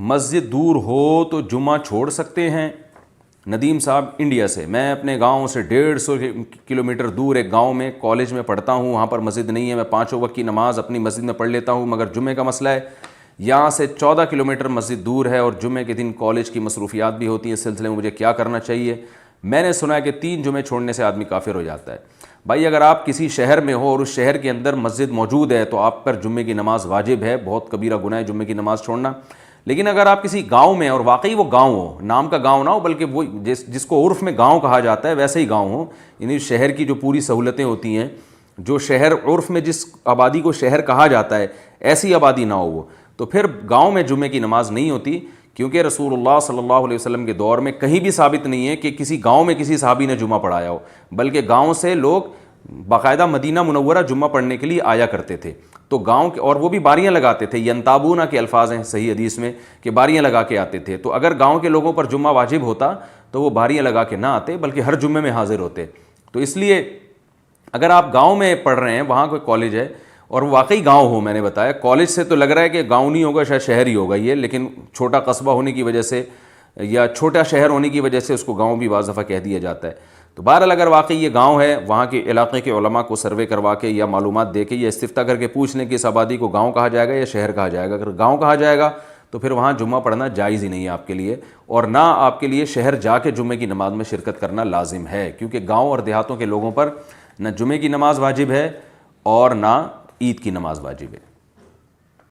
مسجد دور ہو تو جمعہ چھوڑ سکتے ہیں؟ ندیم صاحب انڈیا سے، میں اپنے گاؤں سے 150 کلومیٹر دور ایک گاؤں میں کالج میں پڑھتا ہوں، وہاں پر مسجد نہیں ہے، میں 5 وقت کی نماز اپنی مسجد میں پڑھ لیتا ہوں، مگر جمعے کا مسئلہ ہے، یہاں سے 14 کلومیٹر مسجد دور ہے اور جمعے کے دن کالج کی مصروفیات بھی ہوتی ہیں، اس سلسلے میں مجھے کیا کرنا چاہیے؟ میں نے سنا ہے کہ 3 جمعے چھوڑنے سے آدمی کافر ہو جاتا ہے۔ بھائی اگر آپ کسی شہر میں ہو اور اس شہر کے اندر مسجد موجود ہے تو آپ پر جمعے کی نماز واجب ہے، بہت کبیرہ گناہ ہے جمعے کی نماز چھوڑنا۔ لیکن اگر آپ کسی گاؤں میں، اور واقعی وہ گاؤں ہو، نام کا گاؤں نہ ہو بلکہ وہ جس کو عرف میں گاؤں کہا جاتا ہے ویسے ہی گاؤں ہو، یعنی شہر کی جو پوری سہولتیں ہوتی ہیں، جو شہر عرف میں جس آبادی کو شہر کہا جاتا ہے ایسی آبادی نہ ہو وہ، تو پھر گاؤں میں جمعے کی نماز نہیں ہوتی، کیونکہ رسول اللہ صلی اللہ علیہ وسلم کے دور میں کہیں بھی ثابت نہیں ہے کہ کسی گاؤں میں کسی صحابی نے جمعہ پڑھایا ہو، بلکہ گاؤں سے لوگ باقاعدہ مدینہ منورہ جمعہ پڑھنے کے لیے آیا کرتے تھے، تو گاؤں کے، اور وہ بھی باریاں لگاتے تھے، ینتابونہ کے الفاظ ہیں صحیح حدیث میں کہ باریاں لگا کے آتے تھے، تو اگر گاؤں کے لوگوں پر جمعہ واجب ہوتا تو وہ باریاں لگا کے نہ آتے بلکہ ہر جمعے میں حاضر ہوتے۔ تو اس لیے اگر آپ گاؤں میں پڑھ رہے ہیں، وہاں کوئی کالج ہے اور واقعی گاؤں ہو، میں نے بتایا کالج سے تو لگ رہا ہے کہ گاؤں نہیں ہوگا، شاید شہر ہی ہوگا یہ، لیکن چھوٹا قصبہ ہونے کی وجہ سے یا چھوٹا شہر ہونے کی وجہ سے اس کو گاؤں بھی بعض دفعہ کہہ دیا جاتا ہے۔ تو بہرحال اگر واقعی یہ گاؤں ہے، وہاں کے علاقے کے علماء کو سروے کروا کے یا معلومات دے کے یا استفتاء کر کے پوچھ لیں کہ اس آبادی کو گاؤں کہا جائے گا یا شہر کہا جائے گا۔ اگر گاؤں کہا جائے گا تو پھر وہاں جمعہ پڑھنا جائز ہی نہیں ہے آپ کے لیے، اور نہ آپ کے لیے شہر جا کے جمعے کی نماز میں شرکت کرنا لازم ہے، کیونکہ گاؤں اور دیہاتوں کے لوگوں پر نہ جمعے کی نماز واجب ہے اور نہ عید کی نماز واجب ہے۔